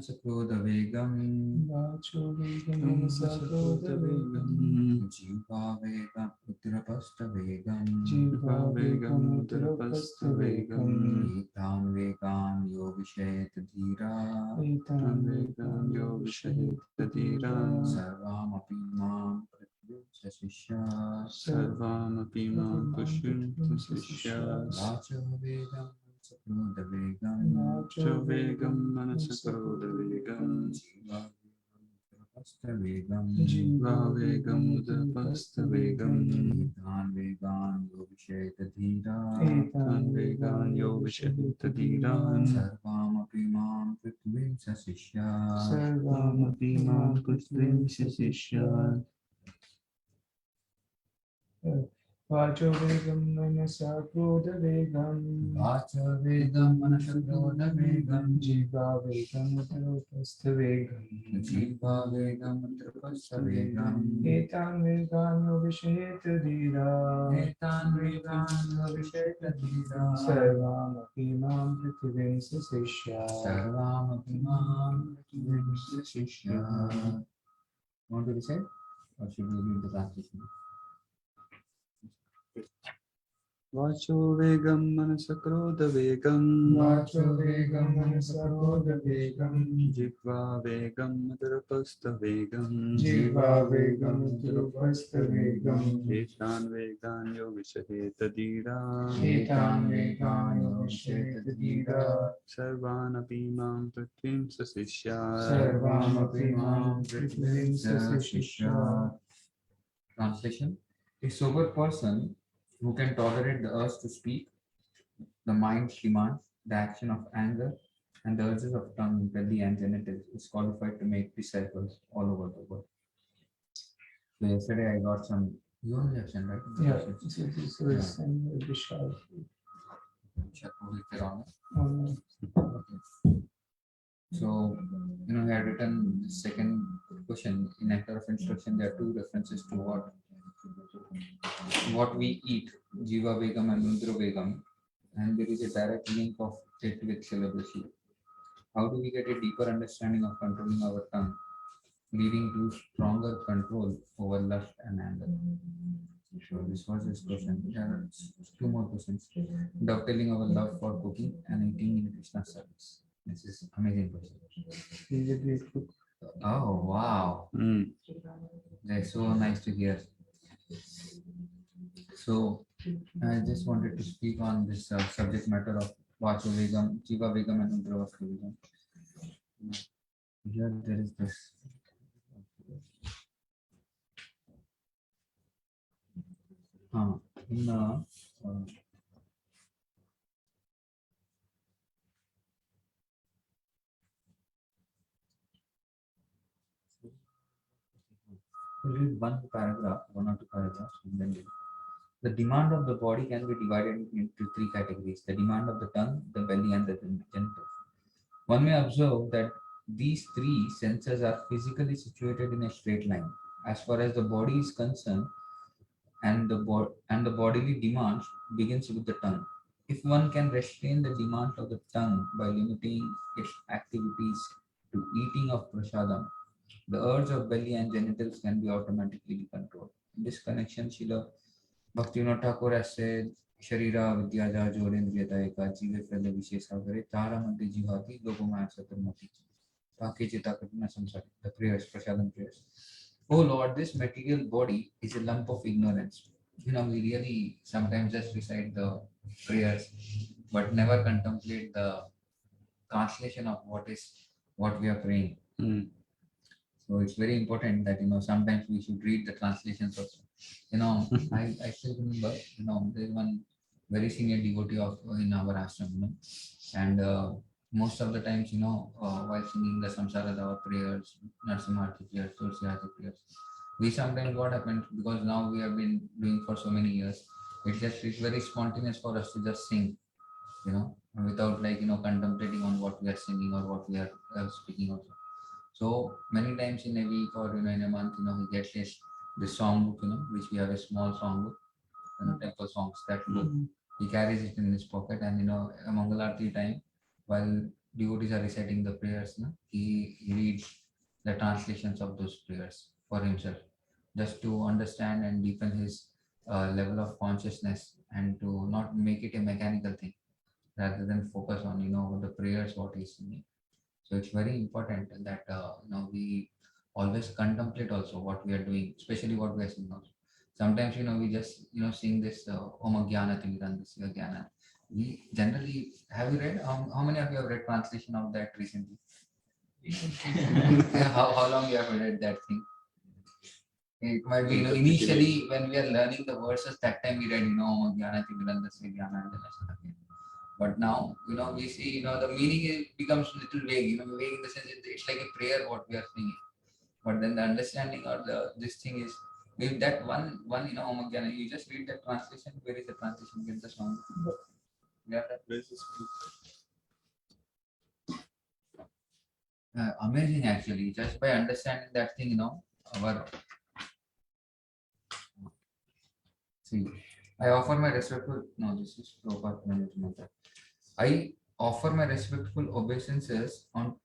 manasaḥ krodha-vegaṁ, vāco-vegaṁ manasaḥ krodha-vegaṁ, jihvā-vegam udaropastha-vegam, jihvā-vegam udaropastha-vegam, etān vegān yo viṣaheta dhīraḥ, etān vegam yo viṣaheta dhīraḥ, sarvām apīmāṁ pṛthivīṁ śiṣyāt, sarvām apīmāṁ pṛthivīṁ śiṣyāt, vāco-vegaṁ krodha-vegaṁ, vāco-vegaṁ manasaḥ krodha-vegaṁ, udaropastha-vegam, jihvā-vegam udaropastha-vegam, etān vegān yo viṣaheta dhīraḥ, etān vegam yo viṣaheta dhīraḥ, sarvām apīmāṁ pṛthivīṁ śiṣyāt, sarvām apīmāṁ pṛthivīṁ śiṣyāt. Vāco-vegaṁ manasaḥ krodha-vegaṁ, vāco-vegaṁ manasaḥ krodha-vegaṁ, jihvā-vegam udaropastha-vegam, jihvā-vegam udaropastha-vegam, etān vegam yo viṣaheta dhīraḥ, etān vegān yo viṣaheta dhīraḥ, sarvām apīmāṁ pṛthivīṁ śiṣyāt. sarvām apīmāṁ pṛthivīṁ śiṣyāt. Want to recite or should we read the translation? Vāco-vegaṁ manasaḥ krodha-vegaṁ, vāco-vegaṁ manasaḥ krodha-vegaṁ, jihvā-vegam udaropastha-vegam, jihvā-vegam udaropastha-vegam, etān vegam yo viṣaheta dhīraḥ, etān vegān yo viṣaheta dhīraḥ, sarvām apīmāṁ pṛthivīṁ śiṣyāt. sarvām apīmāṁ pṛthivīṁ śiṣyāt. Translation: a sober person who can tolerate the urge to speak, the mind's demands, the action of anger, and the urges of tongue, belly, and genitals is qualified to make disciples all over the world. So yesterday I got some your reaction, right? Yeah, this is Vishal. Check over it around. Um, Okay. So, I had written the second question in Nectar of Instruction. There are two references to what we eat, jihvā-vegam and udaropastha-vegam, and there is a direct link of it with celibacy. How do we get a deeper understanding of controlling our tongue, leading to stronger control over lust and anger? So this was his question. There are two more questions. Dovetailing our love for cooking and eating in Krishna's service. This is amazing question. Oh wow, that's so nice to hear. So I just wanted to speak on this subject matter of vāco-vegam, jihvā-vegam, and udaropastha-vegam. Here there is this. In read one paragraph, one or two paragraphs, and then the demand of the body can be divided into three categories: the demand of the tongue, the belly, and the genitals. One may observe that these three senses are physically situated in a straight line as far as the body is concerned, and the bodily demands begins with the tongue. If one can restrain the demand of the tongue by limiting its activities to eating of prasadam, the urge of belly and genitals can be automatically controlled. In this connection, Srila Bhakti Thakur has said, Sharira Vidyaja Jorendriyata Eka Jive Fele Vishesagare Tara Mante Jihati Logomaya Satarmati Take Chita Katna Samsari. The prayers, prasadam prayers. Oh Lord, this material body is a lump of ignorance. We really sometimes just recite the prayers, but never contemplate the translation of what we are praying. So it's very important that sometimes we should read the translations also. I still remember there's one very senior devotee in our ashram, and most of the times while singing the Samsara Dava prayers, Narsimharthi prayers, Tulsiyati prayers, we sometimes what happens, because now we have been doing for so many years, it's very spontaneous for us to just sing, without contemplating on what we are singing or what we are speaking also. So many times in a week or in a month, he gets this songbook, which we have a small songbook, temple songs. That book he carries it in his pocket, and a Mangalarti time, while devotees are reciting the prayers, no? He reads the translations of those prayers for himself, just to understand and deepen his level of consciousness, and to not make it a mechanical thing, rather than focus on the prayers what he's singing. So it's very important that we always contemplate also what we are doing, especially what we are singing also. Sometimes we just sing this Om Jnana Timirandasya Jnana. We generally, have you read, how many of you have read translation of that recently? how long you have read that thing? It might be, initially when we are learning the verses, that time we read, Om Jnana Timirandasya Jnana Anjana. But now, we see, the meaning becomes little vague, vague in the sense it's like a prayer what we are singing. But then the understanding or this thing is, with that one, Om Jnana, you just read the translation. Where is the translation? Get the song. Yeah. Amazing actually. Just by understanding that thing, our see. I offer my respectful. No, this is proper management. I offer my respectful obeisances on.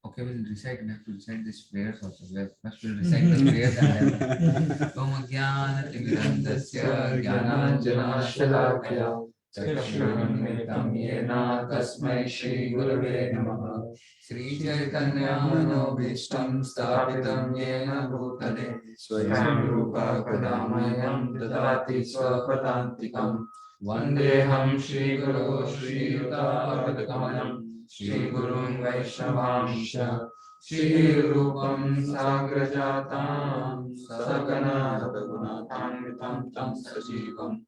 Okay, we'll recite. We have to recite these prayers also. First we'll recite the prayers and then. Om Jnana Timirandasya Jnananjana Shalakaya Chakshurunmilitam Yena Tasmai Shri Gurave Namaha Sri Chaitanya Manobhishtam Sthapitam Yena Bhutale Swayam Rupa Kadamayam Dadati Swapadantikam Vandeham Shri Guru Shri Yuta Shri Gurun Vaishnavansha Shri Rupam Sagrajatam Sagana Raghunatham Tam Sajivam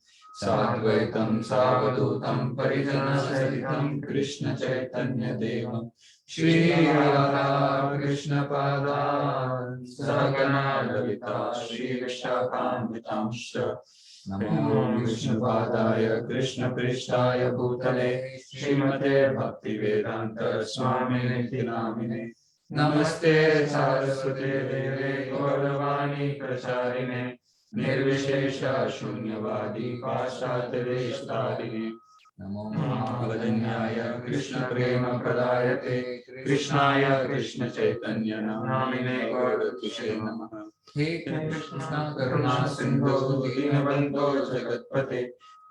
Sadvaitam Savadutam Parijana Sahitam Krishna Chaitanya Devam Shri Radha Krishna Pada Sagana Lalita Shri Viṣaheta Namo Vishnupadaya Krishna Prishtaya Bhutale Srimate Bhakti Vedanta Swami Namine Namaste Saraswati Deve Gauravani Pracharine Nirvishesha Shunyavadi Paśṭātya Namo Mahavadanyaya Krishna Prema Pradayate Krishnaya Krishna Chaitanya Namine Gauratushe Namaha He Krishna Karuna Sindhu Dinabandho Jagatpate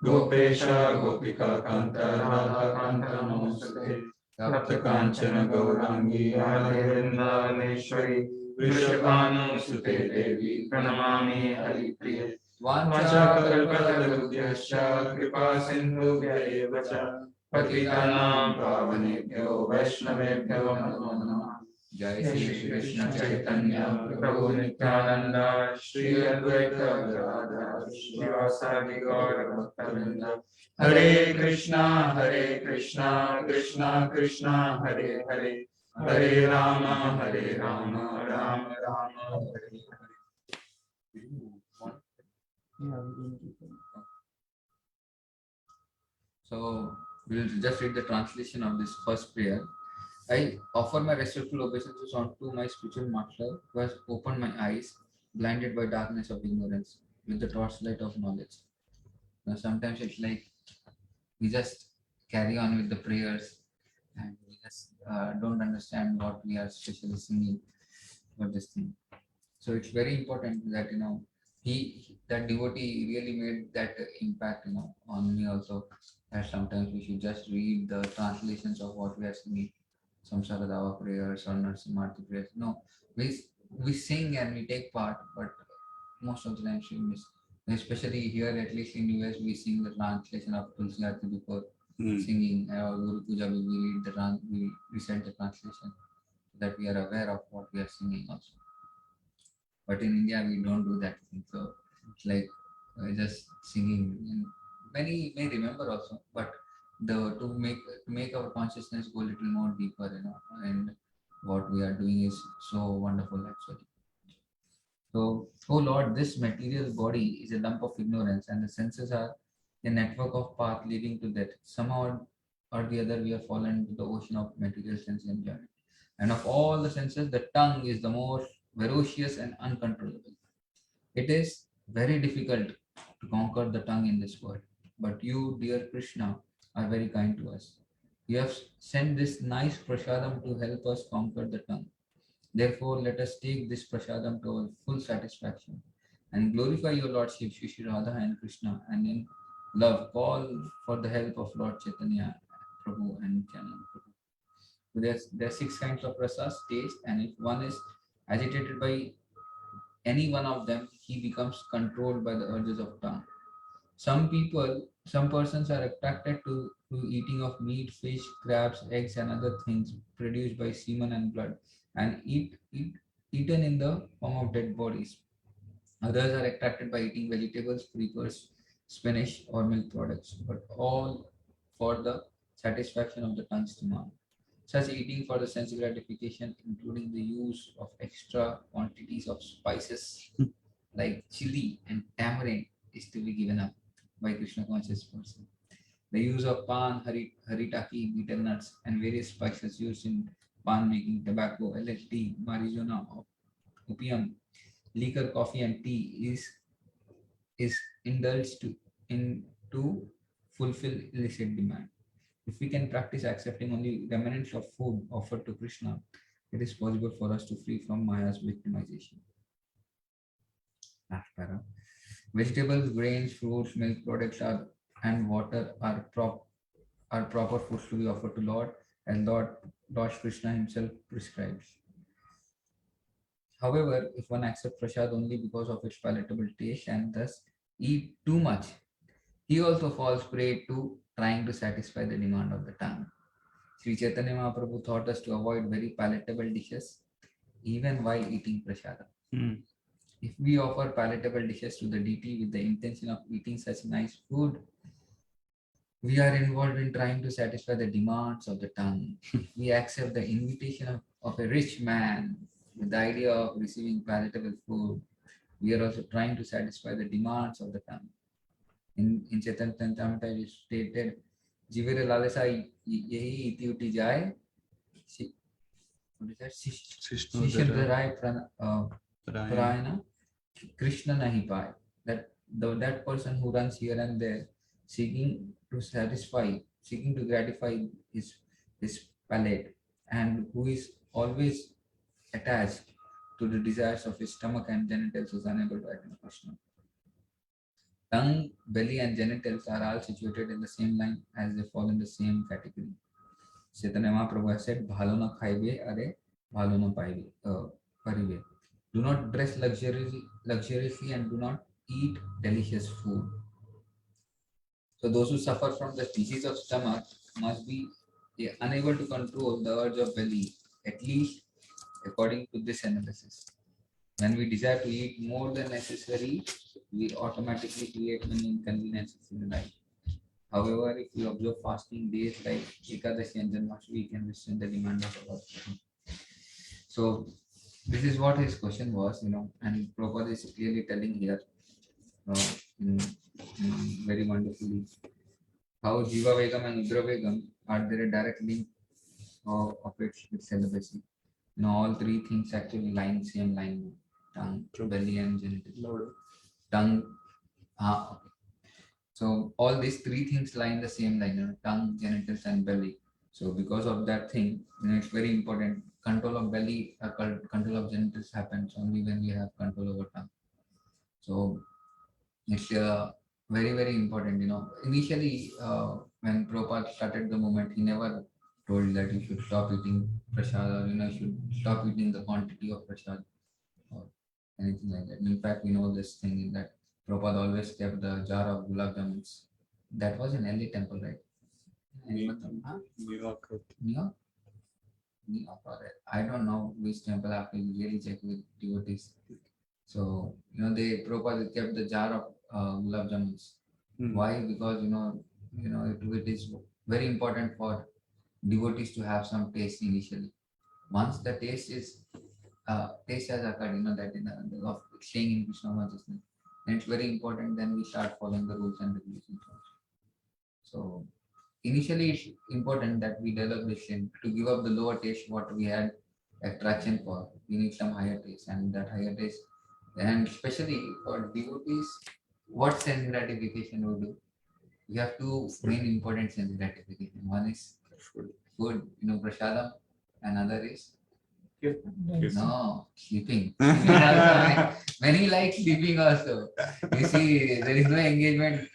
Gopesha Gopika Kanta Radha Kanta Namaste Tapta Kanchana Gaurangi Radhe Vrindavaneshwari Vrishabhanu Sute Devi Pranamami Haripriye Vacha Kalpatarubhyascha Kripa Sindhubhya eva cha Patitanam Pavanebhyo Vaishnavebhyo Namo Namah Jai Shri Krishna Chaitanya Prabhu Nityananda Shri Advaita Gadadhara Srivasadi Gaura Bhaktavinda Hare Krishna Krishna Krishna Hare Hare Hare Rama Rama Rama Hare Hare. So we'll just read the translation of this first prayer. I offer my respectful obeisances unto my spiritual master who has opened my eyes, blinded by darkness of ignorance, with the torchlight of knowledge. Now, sometimes it's like we just carry on with the prayers and we just don't understand what we are especially singing for this thing. So it's very important that that devotee really made that impact on me also. That sometimes we should just read the translations of what we are singing, some Saradava prayers or Narsimharthi prayers. No, we sing and we take part, but most of the times we miss. Especially here, at least in US, we sing the translation of Tulsi Arti before singing. Guru Puja, we recite the translation so that we are aware of what we are singing also. But in India, we don't do that thing. So it's like just singing. And many may remember also, but to make our consciousness go a little more deeper, and what we are doing is so wonderful actually. So, oh Lord, this material body is a lump of ignorance, and the senses are a network of path leading to death. Somehow or the other, we have fallen into the ocean of material sense enjoyment. And of all the senses, the tongue is the most ferocious and uncontrollable. It is very difficult to conquer the tongue in this world. But you, dear Krishna, are very kind to us. You have sent this nice prasadam to help us conquer the tongue. Therefore, let us take this prasadam to our full satisfaction and glorify your Lordship, Shri Radha and Krishna, and in love call for the help of Lord Chaitanya Prabhu and Nityananda Prabhu. So there are six kinds of rasas, taste, and if one is agitated by any one of them, he becomes controlled by the urges of tongue. Some persons are attracted to eating of meat, fish, crabs, eggs, and other things produced by semen and blood, and eaten in the form of dead bodies. Others are attracted by eating vegetables, creepers, spinach, or milk products, but all for the satisfaction of the tongue's demand. Such eating for the sense gratification, including the use of extra quantities of spices like chili and tamarind, is to be given up by Krishna conscious person. The use of pan, haritaki, betel nuts, and various spices used in pan making, tobacco, LSD, marijuana, opium, liquor, coffee, and tea is indulged to fulfill illicit demand. If we can practice accepting only remnants of food offered to Krishna, it is possible for us to free from Maya's victimization. Last para. Vegetables, grains, fruits, milk products and water are proper foods to be offered to Lord, as Lord Krishna himself prescribes. However, if one accepts prasad only because of its palatable taste and thus eat too much, he also falls prey to trying to satisfy the demand of the tongue. Sri Chaitanya Mahaprabhu taught us to avoid very palatable dishes even while eating prasada. If we offer palatable dishes to the deity with the intention of eating such nice food, we are involved in trying to satisfy the demands of the tongue. We accept the invitation of a rich man with the idea of receiving palatable food. We are also trying to satisfy the demands of the tongue. In Chaitanya Charitamrita it is stated, Jivere lalasa yehi iti uti jai. What is that? Shishyaat prayana Krishna nahi paye. That person who runs here and there seeking to gratify his palate, and who is always attached to the desires of his stomach and genitals, is unable to attain Krishna. Tongue, belly, and genitals are all situated in the same line as they fall in the same category. Chaitanya Mahaprabhu has said, "Bhalo na khaibe, are bhalo na parive." Do not dress luxuriously and do not eat delicious food. So those who suffer from the disease of stomach must be unable to control the urge of belly, at least according to this analysis. When we desire to eat more than necessary, we automatically create many inconveniences in life. However, if we observe fasting days like Ekadashi and Janmashtami, we can restrain the demand of our body. So this is what his question was, and Prabhupada is clearly telling here in very wonderfully how jihvā-vegam and udaropastha-vegam are there a direct link of its with celibacy. All three things actually same line, tongue, belly, and genitals. Tongue, okay. So all these three things lie in the same line, tongue, genitals, and belly. So because of that thing, it's very important. Control of belly, control of genitals happens only when we have control over tongue. So it's very, very important. Initially, when Prabhupada started the movement, he never told that you should stop eating prasad, or you should stop eating the quantity of prasad or anything like that. In fact, we know this thing that Prabhupada always kept the jar of gulab jamuns. That was in Delhi temple, right? New York. I don't know which temple. I have to really check with devotees. So Prabhupada kept the jar of gulab jamuns. Why? Because it is very important for devotees to have some taste initially. Once the taste has occurred, that of staying in Krishna consciousness, and it's very important. Then we start following the rules and regulations also. So initially, it's important that we develop this thing to give up the lower taste what we had attraction for. We need some higher taste, and that higher taste, and especially for devotees, what sense gratification we do? We have two main important sense gratification. One is Food, prasadam. Another is Yes. no sleeping. Sleeping also, many like sleeping also. You see, there is no engagement.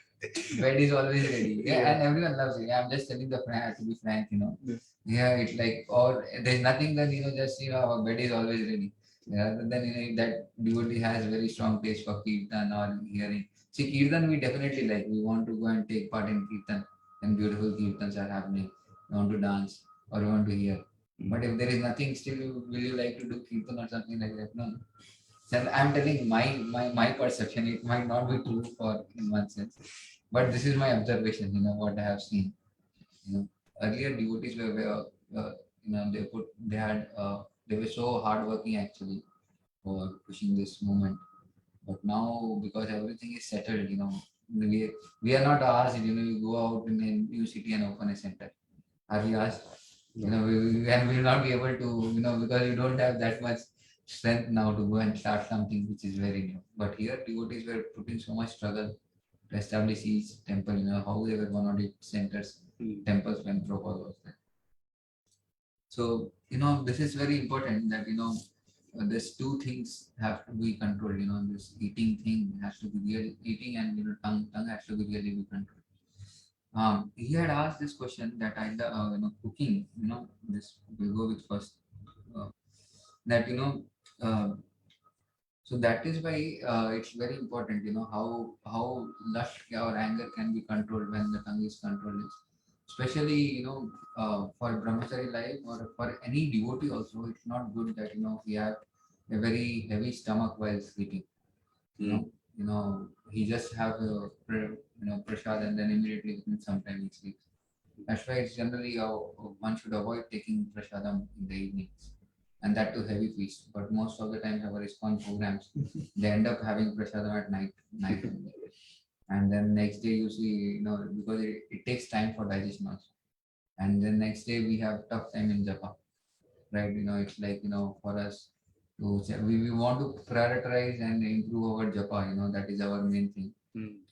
Bed is always ready. Yeah, and everyone loves it. I'm just telling the frank to be frank. Yes. Yeah, it's like or there's nothing that just our bed is always ready. Rather than that devotee has very strong taste for kirtan or hearing. See, kirtan we definitely like. We want to go and take part in kirtan, and beautiful kirtans are happening. We want to dance or we want to hear. But if there is nothing, still will you like to do kirtan or something like that? No. So I'm telling my perception. It might not be true for in one sense, but this is my observation. What I have seen. Earlier devotees they were so hardworking actually for pushing this movement. But now because everything is settled, we are not asked. You go out in a new city and open a center. Are we asked? And we will not be able to, because you don't have that much strength now to go and start something which is very new. But here devotees were putting so much struggle to establish each temple, however one of its centers, temples when Prabhupada was there. So, this is very important that, these two things have to be controlled, this eating thing has to be really, eating and, tongue has to be really be controlled. He had asked this question that cooking, this will go with first, that, so that is why it's very important, how lust or anger can be controlled when the tongue is controlled. Especially, for brahmachari life or for any devotee also, it's not good that, we have a very heavy stomach while sleeping. He just have a prasad and then immediately within some time he sleeps. That's why it's generally one should avoid taking prasadam in the evenings, and that too heavy feast. But most of the times our ISKCON programs, they end up having prasadam at night only. And then next day you see, because it takes time for digestion also. And then next day we have tough time in japa, right? It's like, for us to we want to prioritize and improve our japa, that is our main thing.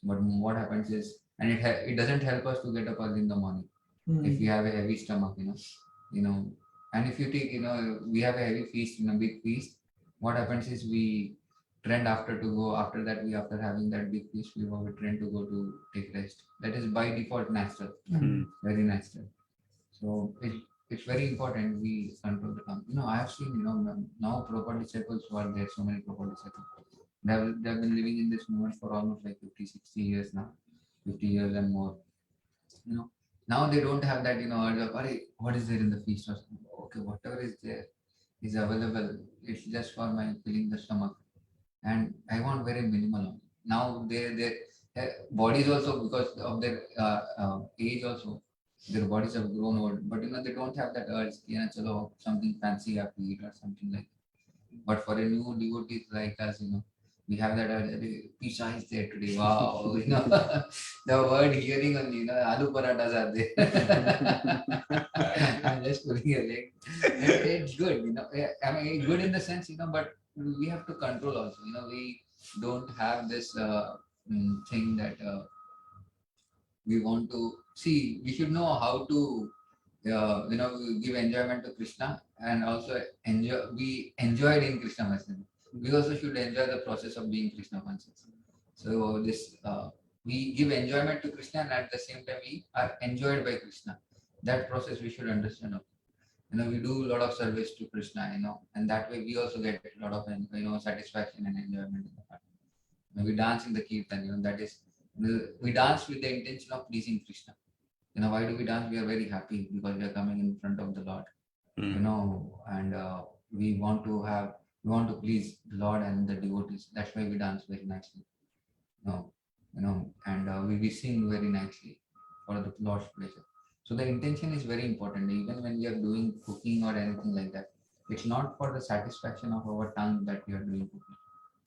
But what happens is, and it doesn't help us to get up early in the morning if we have a heavy stomach, and if you take, we have a heavy feast, big feast, what happens is we trend after having that big feast, we have a trend to go to take rest. That is by default natural, very natural. So it's very important we control the tongue. I have seen, now proper disciples who are there, so many proper disciples. They've been living in this movement for almost like 50, 60 years now, 50 years and more. Now they don't have that, urge of, what is there in the feast or something. Okay, whatever is there is available. It's just for my filling the stomach. And I want very minimal. Now their bodies also, because of their age also, their bodies have grown old. But they don't have that urge, chalo, something fancy I have to eat or something like that. But for a new devotee like us, we have that pizza is there today. Wow, the word hearing only, aloo parathas are there. I'm just pulling a leg. It's good, I mean, good in the sense, but we have to control also. We don't have this thing that we want to see. We should know how to, give enjoyment to Krishna and also be enjoyed in Krishna consciousness. We also should enjoy the process of being Krishna conscious. So this we give enjoyment to Krishna and at the same time we are enjoyed by Krishna. That process we should understand. We do a lot of service to Krishna, and that way we also get a lot of satisfaction and enjoyment in the heart. We dance in the kirtan, that is, we dance with the intention of pleasing Krishna. Why do we dance? We are very happy because we are coming in front of the Lord, and we want to please the Lord and the devotees. That's why we dance very nicely. And we sing very nicely for the Lord's pleasure. So the intention is very important. Even when we are doing cooking or anything like that, it's not for the satisfaction of our tongue that we are doing cooking.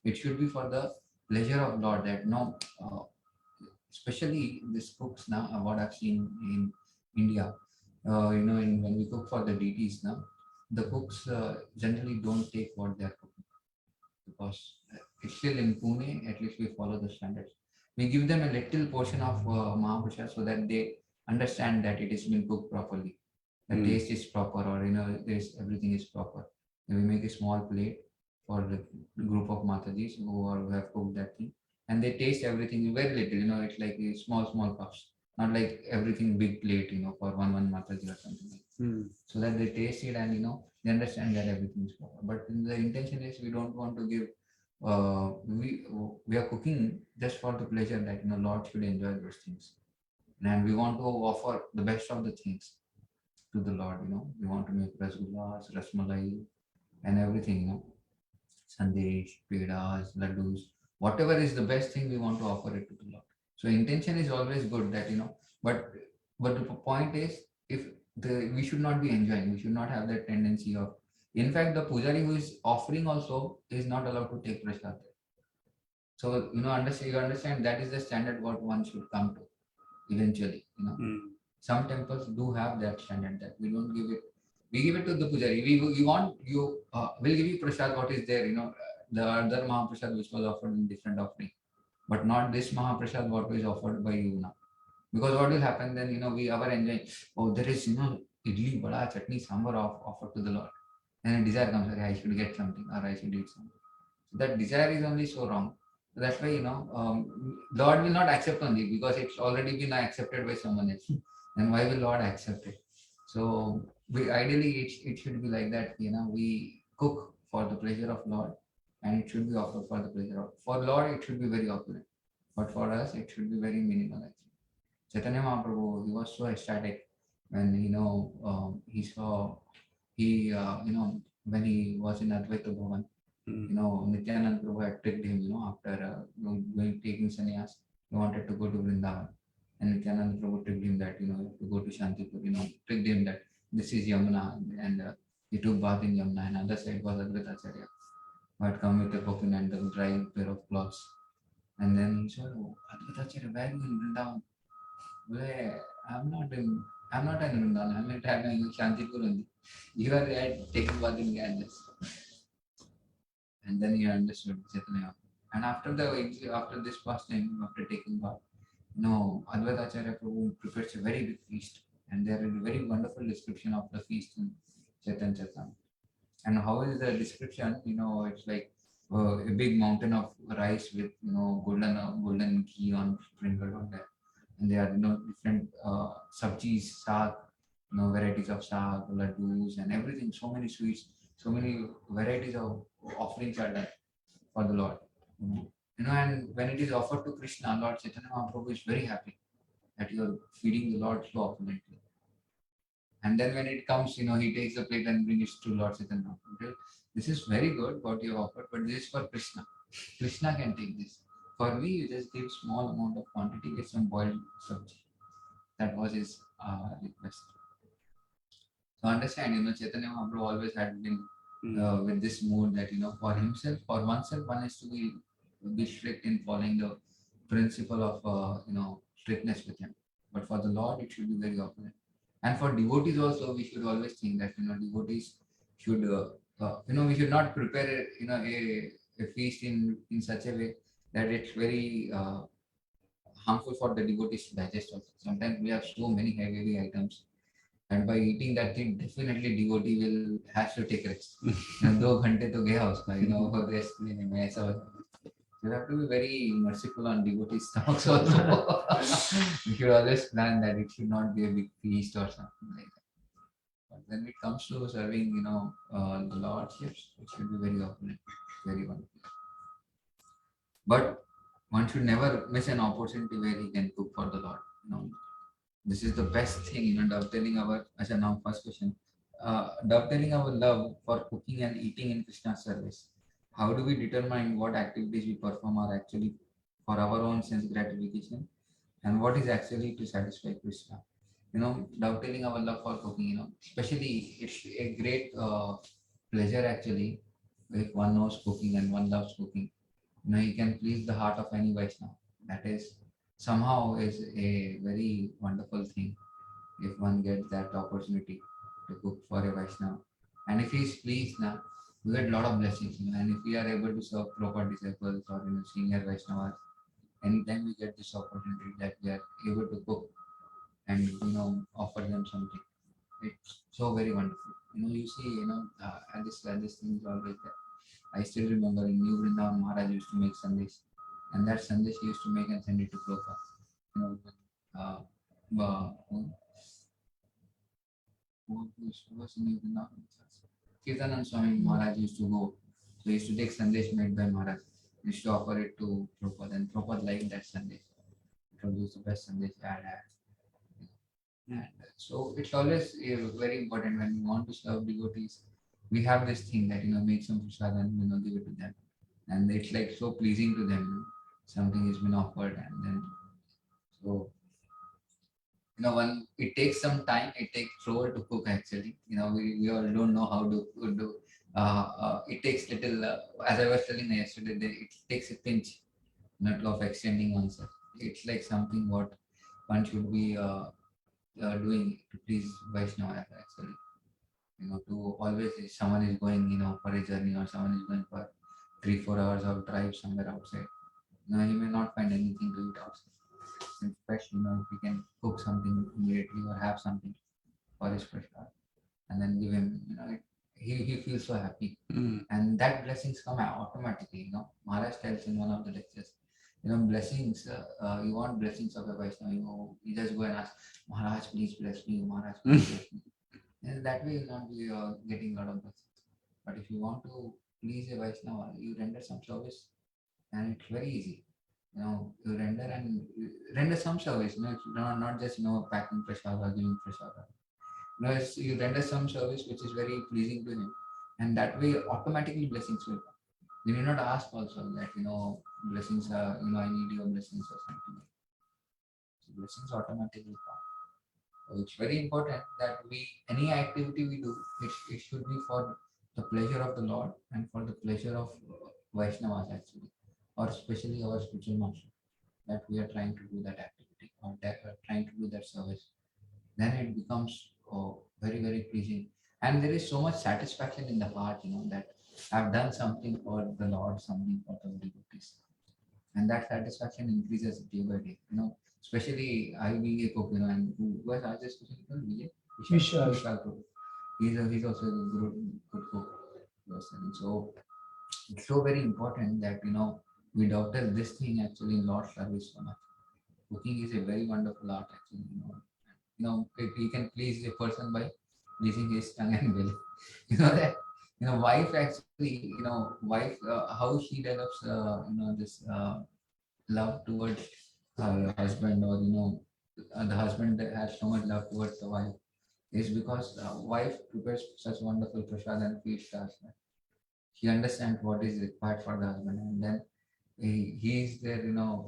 It should be for the pleasure of Lord. That especially these cooks now, what I've seen in India, when we cook for the deities now, the cooks generally don't take what they are cooking because it's still in Pune. At least we follow the standards. We give them a little portion of Mahaprasad so that they understand that it is been cooked properly. the taste is proper, or there's everything is proper. And we make a small plate for the group of Matajis who have cooked that thing, and they taste everything very little. It's like a small cups, not like everything big plate, for one Mataji or something like that. So that they taste it and they understand that everything is proper. But the intention is we don't want to give. We are cooking just for the pleasure that Lord should enjoy those things, and we want to offer the best of the things to the Lord. We want to make rasgullas, rasmalai, and everything. Sandesh, pedas, laddus, whatever is the best thing we want to offer it to the Lord. So intention is always good that but the point is we should not be enjoying. We should not have that tendency of. In fact, the pujari who is offering also is not allowed to take prasad. So you understand that is the standard what one should come to eventually. Some temples do have that standard that we don't give it. We give it to the pujari. We want you. We'll give you prasad. What is there? The other Mahaprasad which was offered in different offering, but not this Mahaprasad what is offered by you now. Because what will happen then? We are enjoying. Oh, there is idli, vada, chutney, sambar offered to the Lord, and a desire comes. Okay, I should get something, or I should eat something. So that desire is only so wrong. So that's why Lord will not accept only because it's already been accepted by someone else. And why will Lord accept it? So ideally it should be like that. We cook for the pleasure of Lord, and it should be offered for the pleasure of. For Lord, it should be very opulent, but for us, it should be very minimal. Actually, Chaitanya Mahaprabhu, he was so ecstatic when he saw when he was in Advaita Bhavan. Nityananda Prabhu had tricked him. After taking sannyas, he wanted to go to Vrindavan. And Nityananda Prabhu tricked him that, to go to Shantipur, tricked him that this is Yamuna, and he took bath in Yamuna, and other side was Advaita Acharya, who had come with a coconut and a dry pair of cloths. And then he said, oh, Advaita Acharya, where are you in Vrindavan? Well, I'm not in Vrindavan, I'm in Shantipur only. You are taking bath in Ganges. And then he understood Chaitanya. And after this pastime, after taking bath, Advaita Acharya Prabhu prepares a very big feast, and there is a very wonderful description of the feast in Chaitanya Charitamrita. And how is the description? It's like a big mountain of rice with golden ghee on sprinkled on there, and there are different sabjis, saag, varieties of saag, laddus, and everything. So many sweets, so many varieties of offerings are done for the Lord. And when it is offered to Krishna, Lord Chaitanya Mahaprabhu is very happy that you are feeding the Lord so opulently. And then when it comes, he takes the plate and brings it to Lord Chaitanya Mahaprabhu. Okay? This is very good what you have offered, but this is for Krishna. Krishna can take this. For me, you just give small amount of quantity, get some boiled sabji. That was his request. So understand, Chaitanya Mahaprabhu always had been with this mood that for himself, for oneself, one has to be strict in following the principle of strictness with him. But for the Lord, it should be very opulent. And for devotees also, we should always think that devotees should we should not prepare a feast in such a way that it's very harmful for the devotees to digest also. Sometimes we have so many heavy items, and by eating that thing, definitely devotee has to take rest. 2 घंटे तो गया उसका, rest लेने में ऐसा होता है. You have to be very merciful on devotees' stomachs also. You should always plan that it should not be a big feast or something like that. But when it comes to serving, the lordships, it should be very opulent, very wonderful. But one should never miss an opportunity where he can cook for the Lord. This is the best thing, dovetailing our. Now first question, dovetailing our love for cooking and eating in Krishna's service. How do we determine what activities we perform are actually for our own sense gratification, and what is actually to satisfy Krishna? Dovetailing our love for cooking, especially it's a great pleasure actually if one knows cooking and one loves cooking. You can please the heart of any Vaishnava. That is somehow is a very wonderful thing if one gets that opportunity to cook for a Vaishnava. And if he is pleased now, we get a lot of blessings. And if we are able to serve proper disciples or senior Vaishnavas, anytime we get this opportunity that we are able to cook and offer them something, it's so very wonderful. You see, and this thing is always there. I still remember in New Vrindavan, Maharaj used to make sandesh, and that sandesh he used to make and send it to Prabhupada. Uh, who was in New Vrindavan? Kirtanand Swami Maharaj used to go. So he used to take sandesh made by Maharaj. He used to offer it to Prabhupada, and Prabhupada liked that sandesh. It was the best sandesh I had had. And so it's always very important when we want to serve devotees. We have this thing that make some prasad and give it to them, and it's like so pleasing to them. Something has been offered, and then so when it takes some time, it takes trouble to cook actually. We all don't know how to do. It takes little. As I was telling yesterday, it takes a pinch, not of extending oneself. It's like something what one should be. Doing to please Vaishnava actually. To always if someone is going, for a journey or someone is going for 3-4 hours of drive somewhere outside. He may not find anything to eat outside. Especially, if we can cook something immediately or have something for his prasad and then give him, he feels so happy. And that blessings come automatically. Maharaj tells in one of the lectures, blessings, you want blessings of a Vaishnava, you just go and ask, Maharaj, please bless me, Maharaj, please bless me. And that way you'll not be getting a lot of blessings. But if you want to please a Vaishnava, you render some service and it's very easy. You render some service, it's not just, packing prasad or giving prasad. You render some service which is very pleasing to him. And that way automatically blessings will come. You need not ask also that, blessings are, I need your blessings or something. So blessings automatically come. So it's very important that any activity we do, it should be for the pleasure of the Lord and for the pleasure of Vaishnavas actually, or especially our spiritual master, that we are trying to do that activity or that we are trying to do that service. Then it becomes very, very pleasing. And there is so much satisfaction in the heart, that I've done something for the Lord, something for the devotees. And that satisfaction increases day by day. Especially I being a cook, and who was asked this question? Vishal. He's also a good cook person. So it's so very important that we doctor this thing actually in Lord's service so much. Cooking is a very wonderful art actually. He can please a person by pleasing his tongue and belly. That wife actually, wife how she develops this love towards her husband, or the husband that has so much love towards the wife is because the wife prepares such wonderful prasad and feeds the husband. She understands what is required for the husband, and then he's there.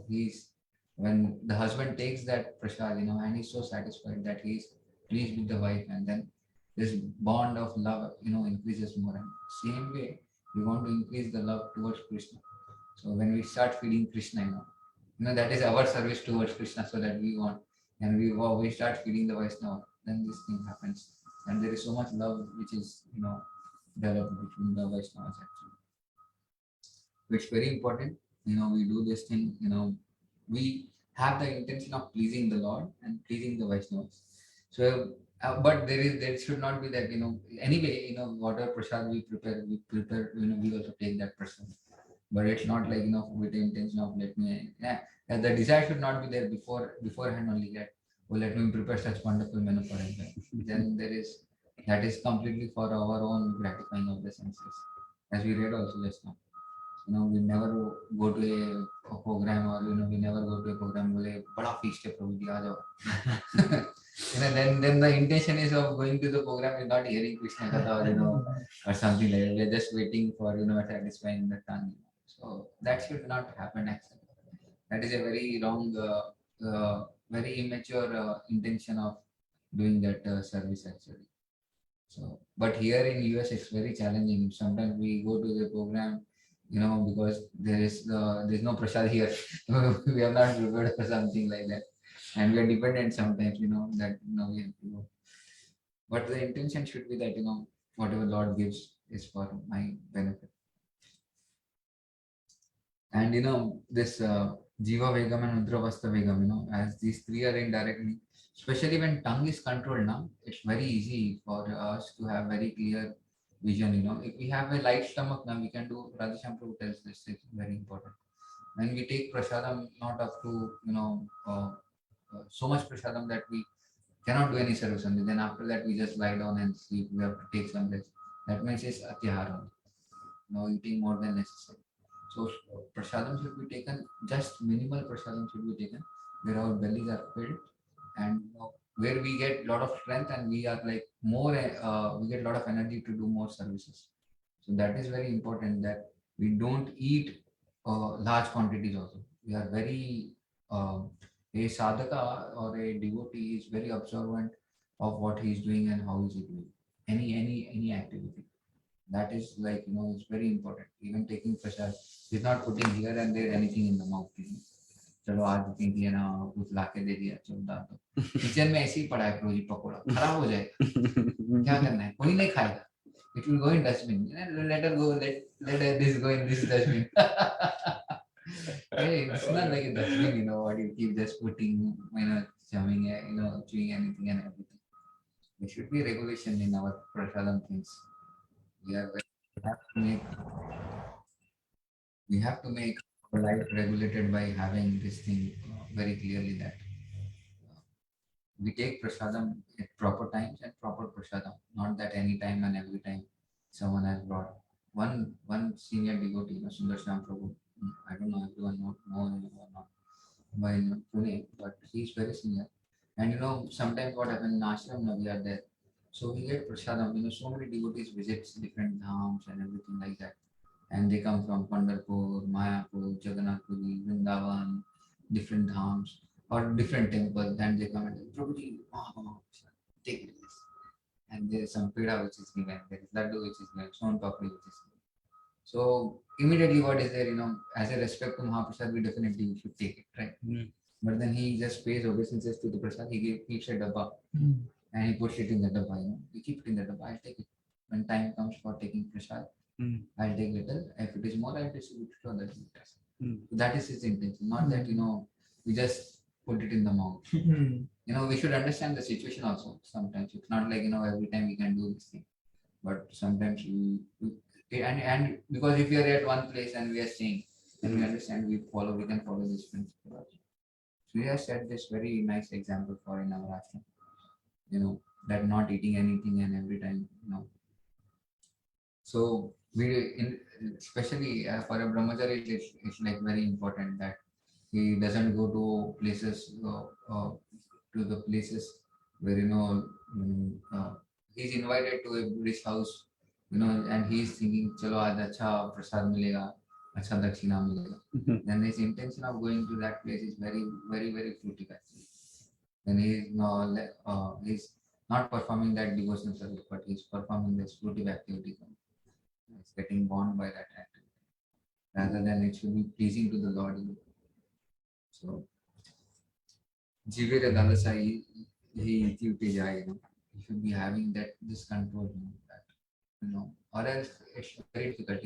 He's when the husband takes that prasad, and he's so satisfied that he's pleased with the wife, and then this bond of love, increases more. And same way, we want to increase the love towards Krishna. So when we start feeding Krishna, that is our service towards Krishna, so that we want, and we start feeding the Vaishnava, then this thing happens, and there is so much love which is developed between the Vaishnavas actually. It's very important. We do this thing. We have the intention of pleasing the Lord and pleasing the Vaishnavas. So, but there should not be that anyway whatever prasad we prepare. We also take that prasad. But it's not like with the intention of the desire should not be there beforehand only that let me prepare such wonderful menu for him. Then that is completely for our own gratifying of the senses, as we read also just now. We never go to a program, or we never go to a program bole bada feast hai prabhu ji aa jao. Then the intention is of going to the program is not hearing Krishna Katha or something like that. We are just waiting for satisfying the tongue. So that should not happen actually. That is a very wrong, very immature intention of doing that service actually. So, but here in US it's very challenging. Sometimes we go to the program, because there's no prasad here. We have not prepared for something like that, and we are dependent sometimes. That we have to go. But the intention should be that whatever Lord gives is for my benefit. And this jihvā-vegam and udaropastha-vegam, as these three are indirectly, especially when tongue is controlled now, it's very easy for us to have very clear vision. If we have a light stomach now, we can do, Radhesham Prabhu tells this, it's very important. When we take prasadam, not up to, so much prasadam that we cannot do any service only. Then after that, we just lie down and sleep. We have to take some rest. That means it's atyahara, eating more than necessary. So prasadam should be taken, just minimal prasadam should be taken, where our bellies are filled and where we get a lot of strength and we are like more, we get a lot of energy to do more services. So that is very important, that we don't eat large quantities also. We are very, a sadhaka or a devotee is very observant of what he is doing and how is he doing any activity. That is like, it's very important. Even taking prasad, he's not putting here and there anything in the mouth. चलो आज booking किया ना, कुछ लाके दे दिया, चलो डाल दो। किचन में ऐसे ही पड़ा है रोजी पकोड़ा, खराब हो जाएगा, क्या करना है, कोई नहीं खाएगा, it will go in dustbin. Let her go, let this go in this dustbin. Hey, it's not like a dustbin, what you keep just putting, chewing anything and everything. There should be regulation in our prasadam things. We have to make our life regulated by having this thing very clearly, that we take prasadam at proper times and proper prasadam, not that any time and every time someone has brought. One senior devotee, Sundar Shyam Prabhu, I don't know if everyone know him or not, by Pune, but he's very senior. And sometimes what happens in ashram, we are there. So we get prasadam, so many devotees visit different dhams and everything like that. And they come from Pandharpur, Mayapur, Jagannath Puri, Vrindavan, different dhams or different temples. And they come and say, Prabhuji, take this. And there is some peda which is given, there is laddu which is given, son papri which is given. So immediately what is there, as a respect to Mahaprasad, we definitely should take it, right? But then he just pays obeisances to the prasad, he keeps a dabba and he puts it in the dabba, he keeps it in the dabba, I'll take it. When time comes for taking prasad, I'll take little. If it is more, I'll distribute it to other visitors. So that is his intention. Not that, we just put it in the mouth. We should understand the situation also. Sometimes it's not like, every time we can do this thing. But sometimes and because if we are at one place and we are staying, then we understand, we can follow this principle also. So we have set this very nice example for in our ashram, that not eating anything and every time, So especially for a brahmachari, it's like very important that he doesn't go to places, to the places where he's invited to a Buddhist house, and he's thinking, "Chalo, aaj acha prasad milega, acha dakshina milega." Then his intention of going to that place is very, very, very fruitive actually. Then he's not performing that devotional service, but he's performing this fruitive activity. It's getting born by that activity, rather than it should be pleasing to the Lord. So, jivere Dāsa, he should be having this control, or else it's very difficult,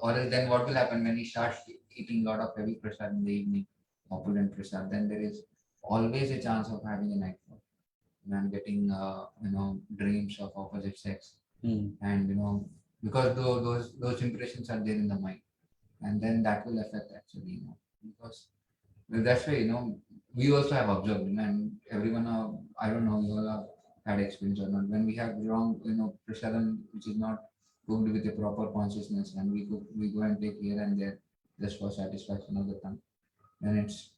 or else then what will happen when he starts eating a lot of heavy prasad in the evening, opulent prasad, then there is always a chance of having a nightfall, and getting, dreams of opposite sex, and because those impressions are there in the mind, and then that will affect actually, because that's why, we also have observed, and everyone, I don't know, you all have had experience or not, when we have wrong, prasadam which is not cooked with a proper consciousness, and we go and take here and there just for satisfaction of the tongue, then it's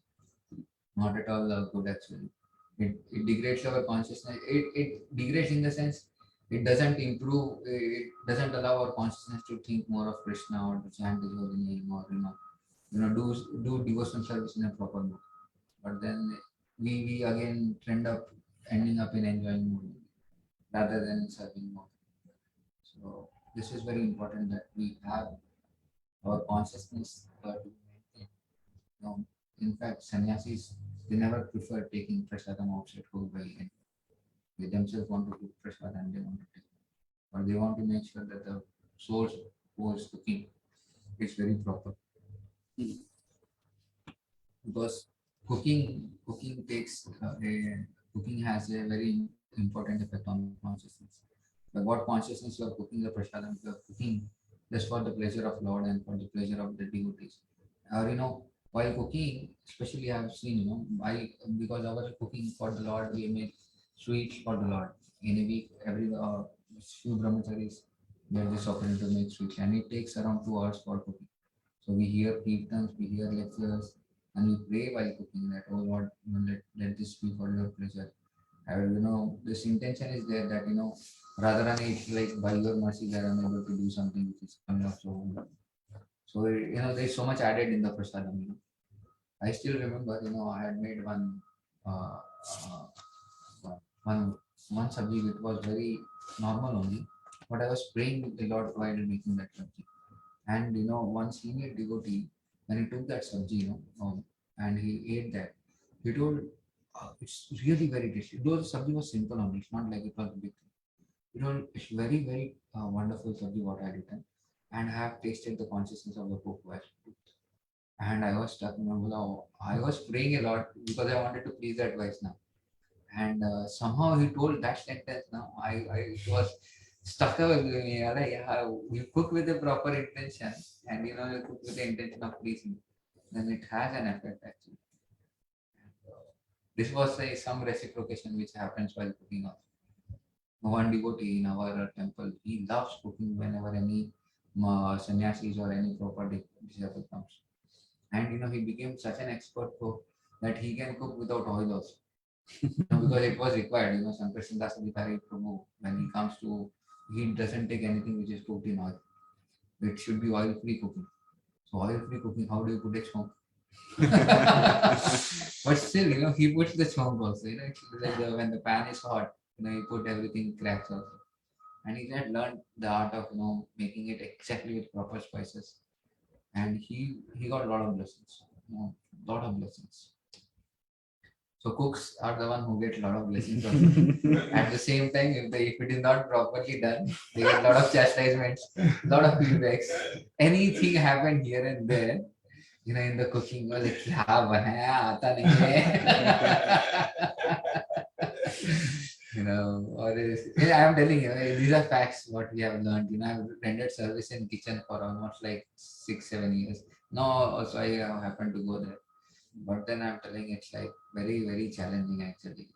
not at all good actually. It degrades our consciousness. It degrades in the sense, it doesn't improve, it doesn't allow our consciousness to think more of Krishna or to chant his holy name, or do devotional service in a proper mode. But then we again ending up in enjoying mode rather than serving mode. So this is very important, that we have our consciousness to maintain. In fact, sannyasis, they never prefer taking prasadam outside whole by end. They themselves want to do prasad and they want to take, but they want to make sure that the source who is cooking is very proper. because cooking takes cooking has a very important effect on consciousness. But what consciousness you are cooking the prasadam, you are cooking just for the pleasure of Lord and for the pleasure of the devotees. Or while cooking, especially I have seen, I because our cooking for the Lord, we make sweets for the Lord. In a week, every few brahmacharis they are just offering to make sweets, and it takes around 2 hours for cooking. So we hear kirtans, we hear lectures, and we pray while cooking that, oh Lord, let this be for your pleasure. This intention is there that, rather than it's like by your mercy that I'm able to do something which is coming up so well. So, there's so much added in the prasadam, I still remember, I had made uh, uh, one, one sabji which was very normal only, but I was praying with the Lord while making that sabji. And one senior devotee, when he took that sabji, and he ate that, he told, it's really very tasty. Though the sabji was simple only, it's not like it was a big thing. He told, it's very, very wonderful sabji what I had eaten, and I have tasted the consciousness of the cook. And I was stuck, I was praying a lot because I wanted to please that Vaishnava. And somehow he told that sentence. Now I was stuck with me. Yeah, you cook with a proper intention, and you cook with the intention of pleasing, then it has an effect actually. This was some reciprocation which happens while cooking also. One devotee in our temple, he loves cooking whenever any sannyasis or any proper disciple comes. And he became such an expert cook that he can cook without oil also. Because it was required, Sankarshan Dāsa Prabhu, when he comes to, he doesn't take anything which is cooked in oil. It should be oil-free cooking. So oil-free cooking, how do you put a chomp? But still, he puts the chomp also. It's like when the pan is hot, he put everything cracks also. And he had learned the art of, making it exactly with proper spices. And he got a lot of blessings, lot of blessings. So cooks are the one who get a lot of blessings also. At the same time, if it is not properly done, they get a lot of chastisements, a lot of feedbacks. Anything happen here and there, in the cooking, like, क्या बनाया आता नहीं है. Or I am telling you, these are facts what we have learned. I've rendered service in kitchen for almost like 6-7 years. Now also I happened to go there. But then I'm telling it's like very, very challenging actually.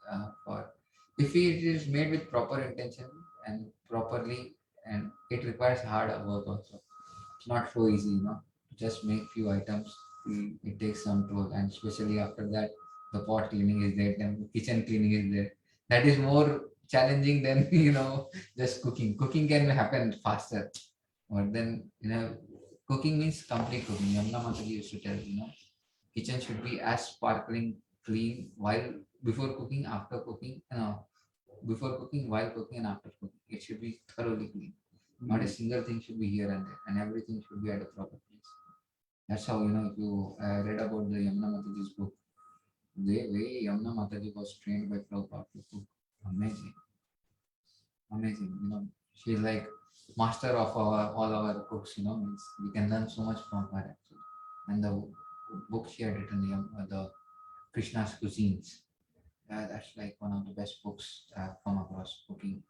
For if it is made with proper intention and properly, and it requires hard work also. It's not so easy, just make few items. It takes some toll, and especially after that, the pot cleaning is there, then the kitchen cleaning is there. That is more challenging than just cooking. Cooking can happen faster, but then cooking means complete cooking. Yamuna Mataji used to tell, kitchen should be as sparkling clean while before cooking, after cooking, before cooking, while cooking, and after cooking. It should be thoroughly clean. Not a single thing should be here and there, and everything should be at a proper place. That's how, if you read about the Yamuna Mataji's book, the way Yamuna Mataji was trained by Prabhupada to cook, amazing, amazing. She's like master of all our cooks. Means we can learn so much from her actually. And the book she had written, the Krishna's Cuisines, that's like one of the best books I've come across cooking.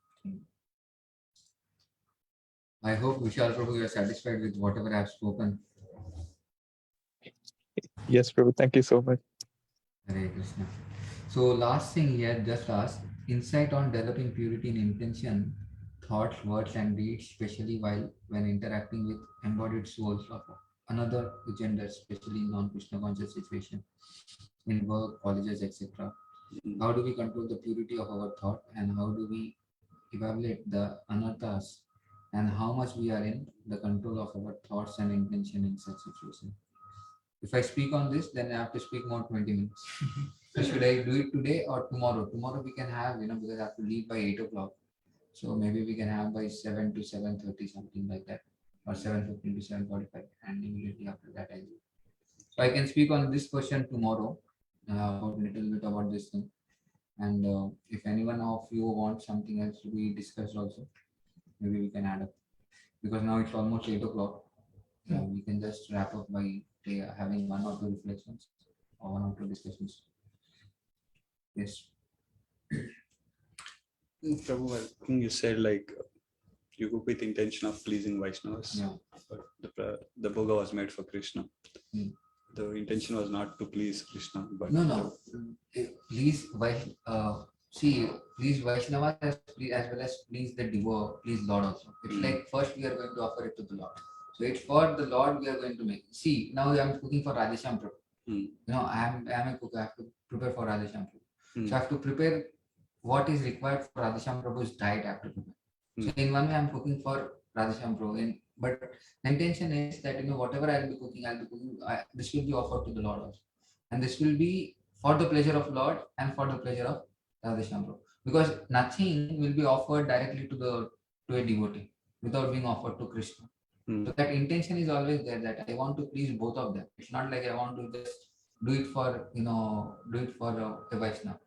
I hope Vishal Prabhu, you are satisfied with whatever I have spoken. Yes, Prabhu. Thank you so much. Hare Krishna. So last thing here, just ask insight on developing purity in intention, thoughts, words, and deeds, especially when interacting with embodied souls of another gender, especially in non-Krishna conscious situation, in work, colleges, etc. How do we control the purity of our thought, and how do we evaluate the anarthas, and how much we are in the control of our thoughts and intention in such situation? If I speak on this, then I have to speak more 20 minutes. So should I do it today or tomorrow? Tomorrow we can have, because I have to leave by 8 o'clock. So maybe we can have by 7 to 7:30, something like that, or 7:15 to 7:45, and immediately after that I do. So I can speak on this question tomorrow, about a little bit about this thing. And if anyone of you wants something else to be discussed also, maybe we can add up. Because now it's almost 8 o'clock. We can just wrap up by having one or two reflections. one or two discussions. Yes. Prabhu, I think you said like you cook with intention of pleasing Vaishnavas, Yeah. but the bhoga was made for Krishna. Hmm. The intention was not to please Krishna, but No. Please, please Vaishnava as well as please the devotee, please Lord also. It's like first we are going to offer it to the Lord. So it's for the Lord we are going to make. See, now I am cooking for Radheshyam Prabhu. You know, I am a cook. I have to prepare for Radheshyam Prabhu. So I have to prepare what is required for Radheshyam Prabhu's diet. I have to prepare. So in one way I am cooking for Radheshyam Prabhu. But the intention is that whatever I will be cooking, this will be offered to the Lord also, and this will be for the pleasure of Lord and for the pleasure of Radheshyam Prabhu. Because nothing will be offered directly to a devotee without being offered to Krishna. So that intention is always there, that I want to please both of them. It's not like I want to just do it for a Vaishnava.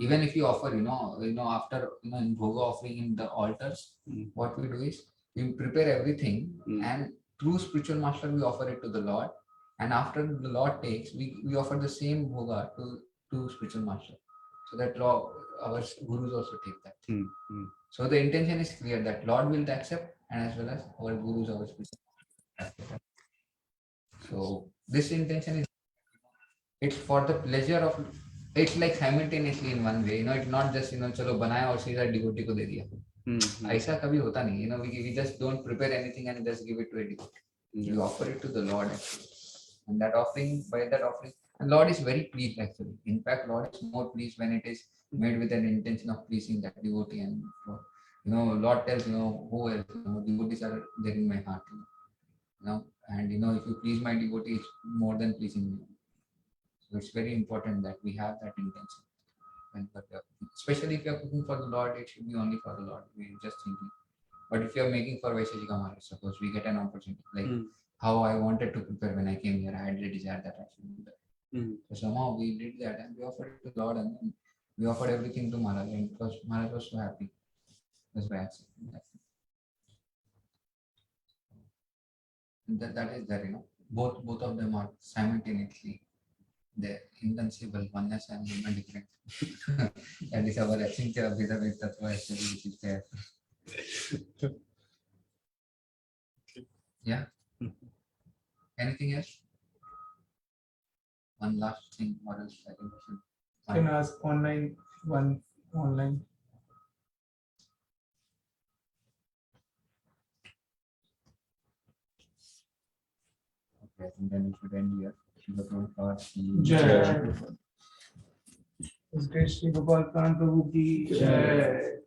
Even if you offer, after in bhoga offering in the altars, what we do is we prepare everything, and through spiritual master we offer it to the Lord, and after the Lord takes, we offer the same bhoga to spiritual master, so that our gurus also take that. So the intention is clear that Lord will accept, and as well as our gurus, our spiritual master. So this intention is, it's for the pleasure of, it's like simultaneously in one way, it's not just chalo banaya aur सीधा devotee को दे दिया. ऐसा कभी होता नहीं, we just don't prepare anything and just give it to a devotee. We offer it to the Lord actually, and by that offering, and Lord is very pleased actually. In fact, Lord is more pleased when it is made with an intention of pleasing that devotee, and Lord tells who else, devotees are there in my heart, and if you please my devotee, it's more than pleasing me. So it's very important that we have that intention. Especially if you are cooking for the Lord, it should be only for the Lord. We're just thinking. But if you are making for Vaisheshika, suppose we get an opportunity, like how I wanted to prepare when I came here, I had the desire that I should do that. So somehow we did that, and we offered it to the Lord, and then we offered everything to Maharaj, and Maharaj was so happy. That's why I accepted that. That is there, both of them are simultaneously there, inconceivable, oneness and different. That is our essential Abhidhamma Tattva actually, which is there. Yeah. Anything else? One last thing, what else I can ask online. Okay, I think then we should end here. Sri Gopal Pran. Jai. Sri Gopal Pran Prabhu ki Jai.